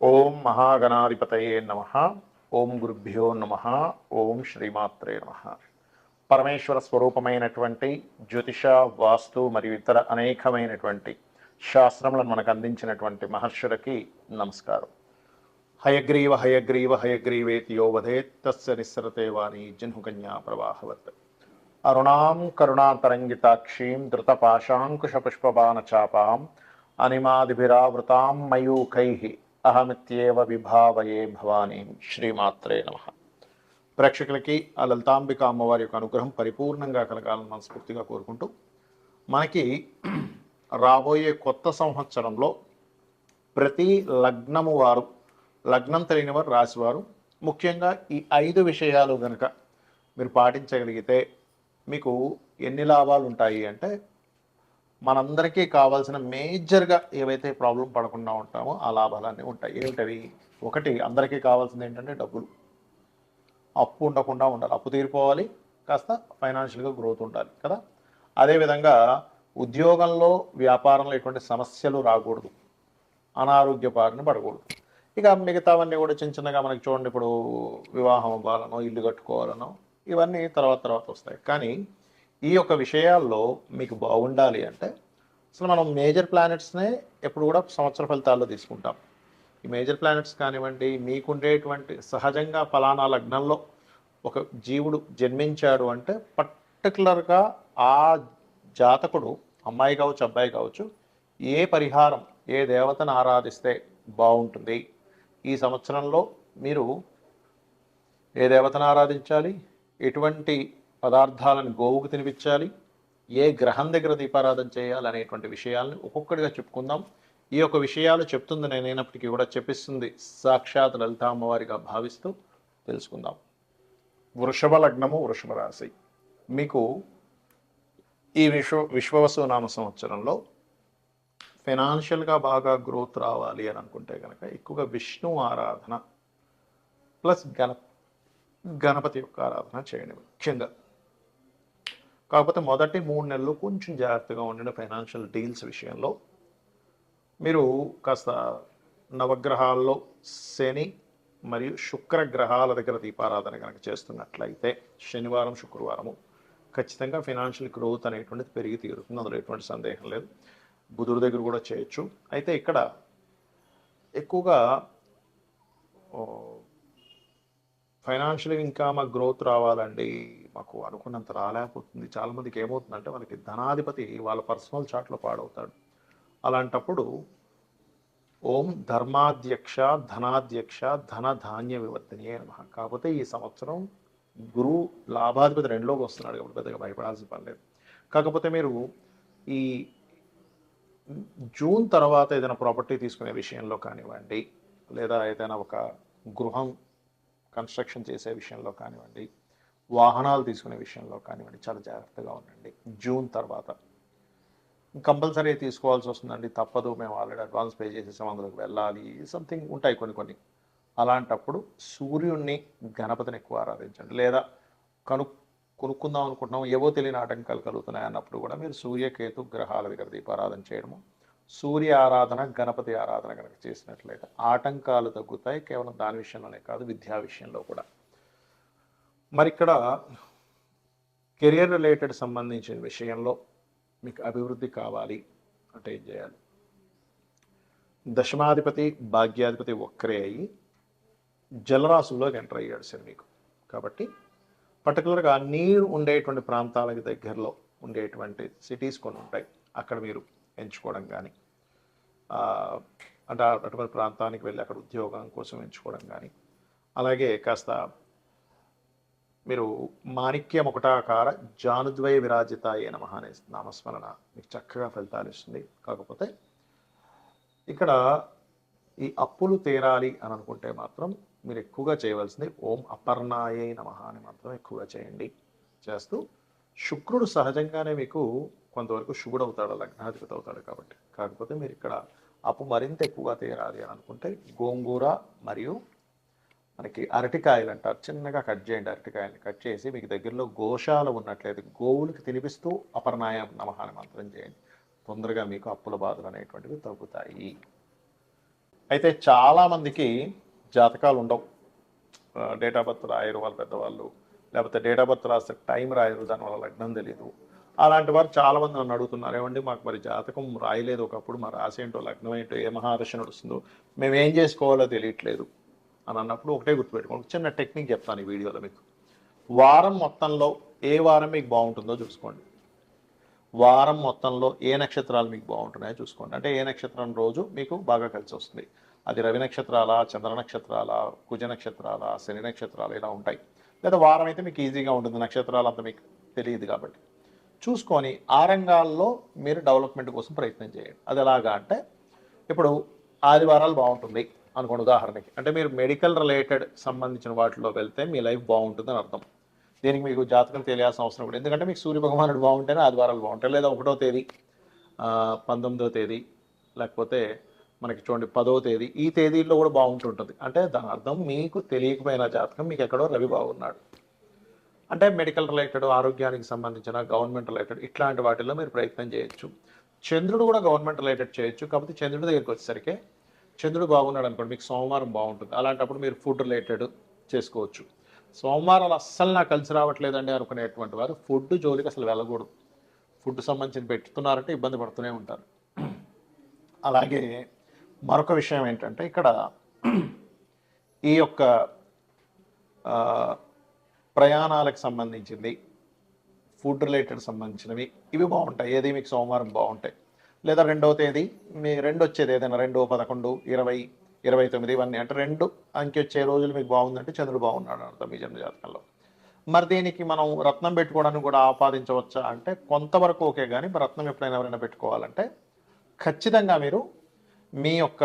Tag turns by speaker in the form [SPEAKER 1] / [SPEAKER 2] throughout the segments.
[SPEAKER 1] ఓం మహాగణాధిపతయే నమ. ఓం గురుభ్యో నమ. ఓం శ్రీమాత్రే నమ. పరమేశ్వర స్వరూపమైనటువంటి జ్యోతిష, వాస్తు మరియు ఇతర అనేకమైనటువంటి శాస్త్రములను మనకు అందించినటువంటి మహర్షులకి నమస్కారం. హయగ్రీవ హయగ్రీవ హయగ్రీవేతి యో వదేత్ తస్య నిస్సరతే వాణి జహ్నుకన్యా ప్రవాహవత్. అరుణాం కరుణాతరంగితాక్షీం ధృతపాశాంకుశపుష్పబాణచాపాం అనిమాదిభిరావృతాం మయూఖైః అహమిత్యేవ విభావయే భవానీ. శ్రీమాత్రే నమ. ప్రేక్షకులకి ఆ లలితాంబిక అమ్మవారి యొక్క అనుగ్రహం పరిపూర్ణంగా కలగాలని మనస్ఫూర్తిగా కోరుకుంటూ, మనకి రాబోయే కొత్త సంవత్సరంలో ప్రతి లగ్నము వారు, లగ్నం తెలియని వారు, రాశివారు ముఖ్యంగా ఈ 5 విషయాలు కనుక మీరు పాటించగలిగితే మీకు ఎన్ని లాభాలు ఉంటాయి అంటే, మనందరికీ కావాల్సిన మేజర్గా ఏవైతే ప్రాబ్లం పడకుండా ఉంటామో ఆ లాభాలన్నీ ఉంటాయి. ఏమిటవి? ఒకటి, అందరికీ కావాల్సింది ఏంటంటే డబ్బులు. అప్పు ఉండకుండా ఉండాలి, అప్పు తీరిపోవాలి, కాస్త ఫైనాన్షియల్గా గ్రోత్ ఉండాలి కదా. అదేవిధంగా ఉద్యోగంలో, వ్యాపారంలో ఎటువంటి సమస్యలు రాకూడదు, అనారోగ్య బారిన పడకూడదు. ఇక మిగతావన్నీ కూడా చిన్న చిన్నగా మనకి చూడండి, ఇప్పుడు వివాహం అవ్వాలనో, ఇల్లు కట్టుకోవాలనో, ఇవన్నీ తర్వాత వస్తాయి. కానీ ఈ యొక్క విషయాల్లో మీకు బాగుండాలి అంటే అసలు మనం మేజర్ ప్లానెట్స్నే ఎప్పుడు కూడా సంవత్సర ఫలితాల్లో తీసుకుంటాం. ఈ మేజర్ ప్లానెట్స్ కానివ్వండి, మీకుండేటువంటి సహజంగా ఫలానా లగ్నంలో ఒక జీవుడు జన్మించాడు అంటే పర్టికులర్గా ఆ జాతకుడు, అమ్మాయి కావచ్చు, అబ్బాయి కావచ్చు, ఏ పరిహారం, ఏ దేవతను ఆరాధిస్తే బాగుంటుంది, ఈ సంవత్సరంలో మీరు ఏ దేవతను ఆరాధించాలి, ఎటువంటి పదార్థాలను గోవుకు తినిపించాలి, ఏ గ్రహం దగ్గర దీపారాధన చేయాలి అనేటువంటి విషయాలను ఒక్కొక్కటిగా చెప్పుకుందాం. ఈ యొక్క విషయాలు చెప్తుంది నేనైనప్పటికీ కూడా చెప్పిస్తుంది సాక్షాత్ లలితా అమ్మవారిగా భావిస్తూ తెలుసుకుందాం. వృషభ లగ్నము, వృషభ రాశి. మీకు ఈ విశ్వవసు నామ సంవత్సరంలో ఫైనాన్షియల్గా బాగా గ్రోత్ రావాలి అని అనుకుంటే కనుక ఎక్కువగా విష్ణు ఆరాధన ప్లస్ గణపతి యొక్క ఆరాధన చేయండి ముఖ్యంగా. కాకపోతే మొదటి 3 నెలలు కొంచెం జాగ్రత్తగా ఉండండి ఫైనాన్షియల్ డీల్స్ విషయంలో. మీరు కాస్త నవగ్రహాల్లో శని మరియు శుక్ర గ్రహాల దగ్గర దీపారాధన కనుక చేస్తున్నట్లయితే, శనివారం, శుక్రవారము ఖచ్చితంగా ఫైనాన్షియల్ గ్రోత్ అనేటువంటిది పెరిగి తీరుతుంది, అందులో ఎటువంటి సందేహం లేదు. బుధుడి దగ్గర కూడా చేయొచ్చు. అయితే ఇక్కడ ఎక్కువగా ఫైనాన్షియల్గా ఇంకా మాకు గ్రోత్ రావాలండి, మాకు అనుకున్నంత రాలేకపోతుంది. చాలామందికి ఏమవుతుందంటే వాళ్ళకి ధనాధిపతి వాళ్ళ పర్సనల్ చార్ట్లో పాడవుతాడు. అలాంటప్పుడు ఓం ధర్మాధ్యక్ష ధనాధ్యక్ష ధన ధాన్య వివర్ధనీయే నమః. కాకపోతే ఈ సంవత్సరం గురువు లాభాధిపతి 2లోకి వస్తున్నాడు కాబట్టి పెద్దగా భయపడాల్సిన పని లేదు. కాకపోతే మీరు ఈ జూన్ తర్వాత ఏదైనా ప్రాపర్టీ తీసుకునే విషయంలో కానివ్వండి, లేదా ఏదైనా ఒక గృహం కన్స్ట్రక్షన్ చేసే విషయంలో కానివ్వండి, వాహనాలు తీసుకునే విషయంలో కానివ్వండి, చాలా జాగ్రత్తగా ఉండండి. జూన్ తర్వాత కంపల్సరీ తీసుకోవాల్సి వస్తుందండి, తప్పదు, మేము ఆల్రెడీ అడ్వాన్స్ పే చేసేసాం, అందులోకి వెళ్ళాలి, సంథింగ్ ఉంటాయి కొన్ని. అలాంటప్పుడు సూర్యుడిని, గణపతిని ఎక్కువ ఆరాధించండి. లేదా కొనుక్కుందాం అనుకుంటున్నాం, ఏవో తెలియని ఆటంకాలు కలుగుతున్నాయి అన్నప్పుడు కూడా మీరు సూర్యకేతు గ్రహాల దగ్గర దీపారాధన చేయడము, సూర్య ఆరాధన, గణపతి ఆరాధన కనుక చేసినట్లయితే ఆటంకాలు తగ్గుతాయి. కేవలం దాని విషయంలోనే కాదు, విద్యా విషయంలో కూడా. మరి ఇక్కడ కెరియర్ రిలేటెడ్ సంబంధించిన విషయంలో మీకు అభివృద్ధి కావాలి అంటే ఏం చేయాలి? దశమాధిపతి, భాగ్యాధిపతి వక్రే అయ్యి జలరాశుల్లోకి ఎంటర్ అయ్యాడు శని మీకు. కాబట్టి పర్టికులర్గా నీరు ఉండేటువంటి ప్రాంతాలకు దగ్గరలో ఉండేటువంటి సిటీస్ కొన్ని ఉంటాయి, అక్కడ మీరు ఎంచుకోవడం కానీ, అంటే అటువంటి ప్రాంతానికి వెళ్ళి అక్కడ ఉద్యోగం కోసం ఎంచుకోవడం కానీ, అలాగే కాస్త మీరు మాణిక్యం ఒకటాకార జానుద్వయ విరాజితాయే నమః అనే నామస్మరణ మీకు చక్కగా ఫలితాలు ఇస్తుంది. కాకపోతే ఇక్కడ ఈ అప్పులు తీరాలి అని అనుకుంటే మాత్రం మీరు ఎక్కువగా చేయవలసింది ఓం అపర్ణాయే నమః అని మాత్రం ఎక్కువగా చేయండి. చేస్తూ శుక్రుడు సహజంగానే మీకు కొంతవరకు శుభుడు అవుతాడు, లగ్నాధిపతి అవుతాడు కాబట్టి. కాకపోతే మీరు ఇక్కడ అప్పు మరింత ఎక్కువగా తీరాలి అని అనుకుంటే గోంగూర మరియు మనకి అరటికాయలు అంటారు, చిన్నగా కట్ చేయండి. అరటికాయలు కట్ చేసి మీకు దగ్గరలో గోశాల ఉన్నట్లయితే గోవులకు తినిపిస్తూ అపర్ణాయ నమః అని మంత్రం చేయండి. తొందరగా మీకు అప్పుల బాధలు అనేటువంటివి తగ్గుతాయి. అయితే చాలామందికి జాతకాలు ఉండవు. డేట్ ఆఫ్ బర్త్ రాయరు వాళ్ళ పెద్దవాళ్ళు, లేకపోతే డేట్ ఆఫ్ బర్త్ రాస్తే టైం రాయరు, దానివల్ల లగ్నం తెలియదు. అలాంటి వారు చాలామంది నన్ను అడుగుతున్నారు, ఏమండి మాకు మరి జాతకం రాయలేదు ఒకప్పుడు, మా రాసి ఏంటో లగ్నం ఏంటో ఏ మహాదశ నడుస్తుందో మేము ఏం చేసుకోవాలో తెలియట్లేదు అని అన్నప్పుడు ఒకటే గుర్తుపెట్టుకోండి. చిన్న టెక్నిక్ చెప్తాను ఈ వీడియోలో మీకు. వారం మొత్తంలో ఏ వారం మీకు బాగుంటుందో చూసుకోండి. వారం మొత్తంలో ఏ నక్షత్రాలు మీకు బాగుంటున్నాయో చూసుకోండి. అంటే ఏ నక్షత్రం రోజు మీకు బాగా కలిసి వస్తుంది. అది రవి నక్షత్రాల, చంద్ర నక్షత్రాల, కుజ నక్షత్రాల, శని నక్షత్రాలు ఇలా ఉంటాయి. లేదా వారం అయితే మీకు ఈజీగా ఉంటుంది, నక్షత్రాలు అంత మీకు తెలియదు కాబట్టి. చూసుకొని ఆ రంగాల్లో మీరు డెవలప్మెంట్ కోసం ప్రయత్నం చేయండి. అది ఎలాగా అంటే, ఇప్పుడు ఆదివారాలు బాగుంటుంది అనుకోండి ఉదాహరణకి. అంటే మీరు మెడికల్ రిలేటెడ్ సంబంధించిన వాటిలో వెళ్తే మీ లైఫ్ బాగుంటుందని అర్థం. దీనికి మీకు జాతకం తెలియాల్సిన అవసరం కూడా, ఎందుకంటే మీకు సూర్య భగవానుడు బాగుంటేనే ఆదివారాలు బాగుంటాయి. లేదా 1వ తేదీ, 19వ తేదీ, లేకపోతే మనకి చూడండి 10వ తేదీ, ఈ తేదీల్లో కూడా బాగుంటుంటుంది. అంటే దాని అర్థం మీకు తెలియకపోయిన జాతకం మీకు ఎక్కడో రవి బాగున్నాడు. అంటే మెడికల్ రిలేటెడ్, ఆరోగ్యానికి సంబంధించిన, గవర్నమెంట్ రిలేటెడ్ ఇట్లాంటి వాటిల్లో మీరు ప్రయత్నం చేయొచ్చు. చంద్రుడు కూడా గవర్నమెంట్ రిలేటెడ్ చేయొచ్చు. కాబట్టి చంద్రుడి దగ్గరికి వచ్చేసరికి చంద్రుడు బాగున్నాడు అనుకోండి, మీకు సోమవారం బాగుంటుంది. అలాంటప్పుడు మీరు ఫుడ్ రిలేటెడ్ చేసుకోవచ్చు. సోమవారాలు అస్సలు నాకు కలిసి రావట్లేదండి అనుకునేటువంటి వారు ఫుడ్ జోలికి అసలు వెళ్ళకూడదు. ఫుడ్ సంబంధించి పెట్టుతున్నారంటే ఇబ్బంది పడుతూనే ఉంటారు. అలాగే మరొక విషయం ఏంటంటే, ఇక్కడ ఈ యొక్క ప్రయాణాలకు సంబంధించింది, ఫుడ్ రిలేటెడ్ సంబంధించినవి ఇవి బాగుంటాయి. ఏది మీకు సోమవారం బాగుంటాయి. లేదా 2వ తేదీ, మీ 2 వచ్చేది ఏదైనా 2, 11, 20, 29 ఇవన్నీ అంటే 2 అంకె వచ్చే రోజులు మీకు బాగుందంటే చంద్రుడు బాగున్నాడు అర్థం మీ జన్మ జాతకంలో. మరి దీనికి మనం రత్నం పెట్టుకోవడానికి కూడా ఆపాదించవచ్చా అంటే కొంతవరకు ఓకే. కానీ రత్నం ఎప్పుడైనా ఎవరైనా పెట్టుకోవాలంటే ఖచ్చితంగా మీరు మీ యొక్క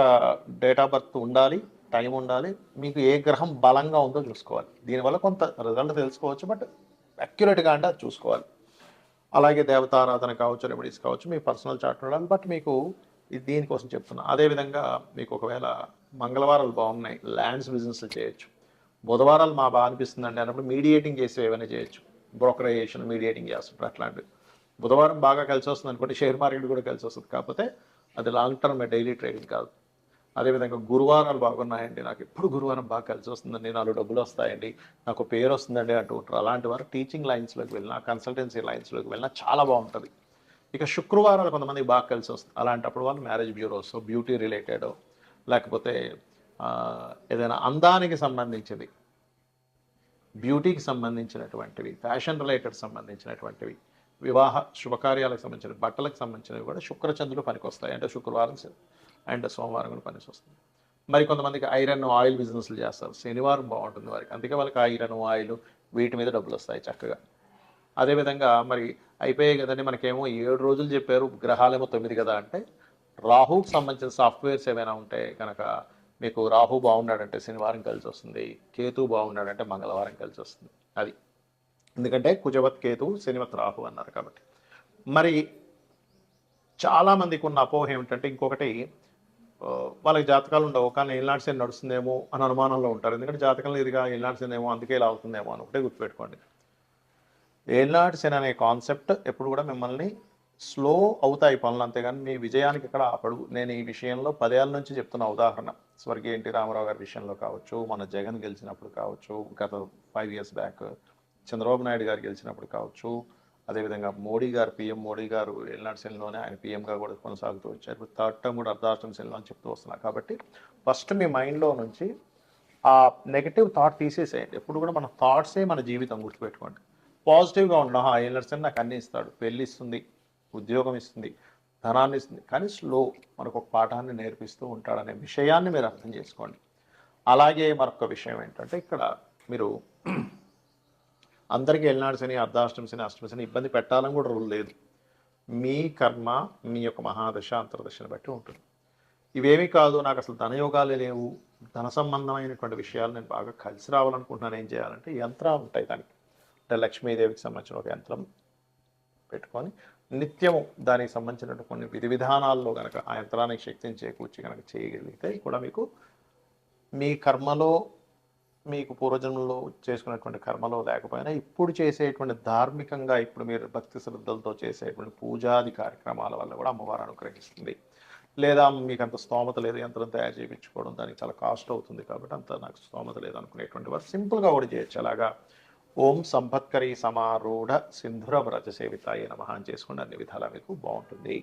[SPEAKER 1] డేట్ ఆఫ్ బర్త్ ఉండాలి, టైం ఉండాలి, మీకు ఏ గ్రహం బలంగా ఉందో చూసుకోవాలి. దీనివల్ల కొంత రిజల్ట్ తెలుసుకోవచ్చు, బట్ అక్యురేట్గా అంటే అది చూసుకోవాలి. అలాగే దేవతారాధన కావచ్చు, రెమెడీస్ కావచ్చు, మీ పర్సనల్ చార్ట్ ఉండాలి. బట్ మీకు దీనికోసం చెప్తున్నా. అదేవిధంగా మీకు ఒకవేళ మంగళవారాలు బాగున్నాయి, ల్యాండ్స్ బిజినెస్లు చేయొచ్చు. బుధవారాలు మా బాగా అనిపిస్తుందండి అన్నప్పుడు మీడియేటింగ్ చేసి ఏమైనా చేయొచ్చు. బ్రోకరైజేషన్, మీడియేటింగ్ చేస్తుంటారు అట్లాంటివి. బుధవారం బాగా కలిసి వస్తుంది అనుకోండి, షేర్ మార్కెట్ కూడా కలిసి వస్తుంది. కాకపోతే అది లాంగ్ టర్మ్ డైలీ ట్రేడింగ్ కాదు. అదేవిధంగా గురువారాలు బాగున్నాయండి, నాకు ఎప్పుడు గురువారం బాగా కలిసి వస్తుందండి, 4 డబ్బులు వస్తాయండి, నాకు పేరు వస్తుందండి అంటూ ఉంటారు. అలాంటి వారు టీచింగ్ లైన్స్లోకి వెళ్ళినా, కన్సల్టెన్సీ లైన్స్లోకి వెళ్ళినా చాలా బాగుంటుంది. ఇక శుక్రవారాలు కొంతమందికి బాగా కలిసి వస్తుంది. అలాంటప్పుడు వాళ్ళు మ్యారేజ్ బ్యూరోస్, బ్యూటీ రిలేటెడ్, లేకపోతే ఏదైనా అందానికి సంబంధించింది, బ్యూటీకి సంబంధించినటువంటివి, ఫ్యాషన్ రిలేటెడ్ సంబంధించినటువంటివి, వివాహ శుభకార్యాలకు సంబంధించిన బట్టలకు సంబంధించినవి కూడా శుక్రచంద్రులు పనికొస్తాయి. అంటే శుక్రవారం అండ్ సోమవారం కూడా పనిసి వస్తుంది. మరి కొంతమందికి ఐరన్ ఆయిల్ బిజినెస్లు చేస్తారు, శనివారం బాగుంటుంది వారికి. అందుకే వాళ్ళకి ఐరన్ ఆయిల్ వీటి మీద డబ్బులు వస్తాయి చక్కగా. అదేవిధంగా మరి అయిపోయాయి కదండి, మనకేమో 7 రోజులు చెప్పారు, గ్రహాలేమో 9 కదా అంటే, రాహుకి సంబంధించిన సాఫ్ట్వేర్స్ ఏమైనా ఉంటే కనుక మీకు రాహు బాగున్నాడంటే శనివారం కలిసి వస్తుంది, కేతు బాగున్నాడంటే మంగళవారం కలిసి వస్తుంది. అది ఎందుకంటే కుజవత్ కేతు, శనివత్ రాహు అన్నారు కాబట్టి. మరి చాలామందికి ఉన్న అపోహ ఏమిటంటే, ఇంకొకటి వాళ్ళకి జాతకాలు ఉండవు కానీ ఏలినాటి శని నడుస్తుందేమో అని అనుమానంలో ఉంటారు. ఎందుకంటే జాతకంలో ఇదిగా ఏలినాటి శని ఏమో అందుకే ఇలా అవుతుందేమో అని ఒకటే గుర్తుపెట్టుకోండి. ఏలినాటి శని అనే కాన్సెప్ట్ ఎప్పుడు కూడా మిమ్మల్ని స్లో అవుతాయి పనులు, అంతేగాని మీ విజయానికి ఇక్కడ ఆపడు. నేను ఈ విషయంలో 10 ఏళ్ళ నుంచి చెప్తున్న ఉదాహరణ, స్వర్గీయ ఎన్టీ రామారావు గారి విషయంలో కావచ్చు, మన జగన్ గెలిచినప్పుడు కావచ్చు, గత 5 years బ్యాక్ చంద్రబాబు నాయుడు గారు గెలిచినప్పుడు కావచ్చు, అదేవిధంగా మోడీ గారు, పీఎం మోడీ గారు ఏలినాటి శనిలోనే ఆయన పీఎంగా కూడా కొనసాగుతూ వచ్చారు. 3rd term కూడా అర్ధాష్టమ శనిలో అని చెప్తూ వస్తున్నారు. కాబట్టి ఫస్ట్ మీ మైండ్లో నుంచి ఆ నెగిటివ్ థాట్ తీసేసేయండి. ఎప్పుడు కూడా మన థాట్సే మన జీవితం, గుర్తుపెట్టుకోండి. పాజిటివ్గా ఉండడం, ఏలినాటి శని నాకు అన్నీ ఇస్తాడు, పెళ్ళి ఇస్తుంది, ఉద్యోగం ఇస్తుంది, ధనాన్ని ఇస్తుంది, కానీ స్లో మనకు ఒక పాఠాన్ని నేర్పిస్తూ ఉంటాడనే విషయాన్ని మీరు అర్థం చేసుకోండి. అలాగే మరొక విషయం ఏంటంటే, ఇక్కడ మీరు అందరికీ ఏలినాటి శని, అర్ధాష్టమ శని, అష్టమ శని ఇబ్బంది పెట్టాలని కూడా రూల్ లేదు. మీ కర్మ మీ యొక్క మహాదశ అంతర్దశని బట్టి ఉంటుంది. ఇవేమీ కాదు, నాకు అసలు ధనయోగాలే లేవు, ధన సంబంధమైనటువంటి విషయాలు నేను బాగా కలిసి రావాలనుకుంటున్నాను, ఏం చేయాలంటే యంత్రాలు ఉంటాయి దానికి. అంటే లక్ష్మీదేవికి సంబంధించిన ఒక యంత్రం పెట్టుకొని నిత్యము దానికి సంబంధించినటువంటి కొన్ని విధి విధానాల్లో కనుక ఆ యంత్రానికి శక్తిని చేకూర్చి కనుక చేయగలిగితే కూడా మీకు మీ కర్మలో, మీకు పూర్వజన్మలో చేసుకున్నటువంటి కర్మలో లేకపోయినా ఇప్పుడు చేసేటువంటి ధార్మికంగా, ఇప్పుడు మీరు భక్తి శ్రద్ధలతో చేసేటువంటి పూజాది కార్యక్రమాల వల్ల కూడా అమ్మవారు అనుగ్రహిస్తుంది. లేదా మీకు అంత స్తోమత లేదు యంత్రం తయారు చేయించుకోవడం, దానికి చాలా కాస్ట్ అవుతుంది కాబట్టి అంత నాకు స్తోమత లేదు అనుకునేటువంటి వారు సింపుల్గా కూడా చేయొచ్చు. అలాగా ఓం సంపత్కరీ సమారూఢ సింధుర వ్రజ సేవితాయ నమః అని చేసుకోండి, అన్ని విధాలా మీకు బాగుంటుంది.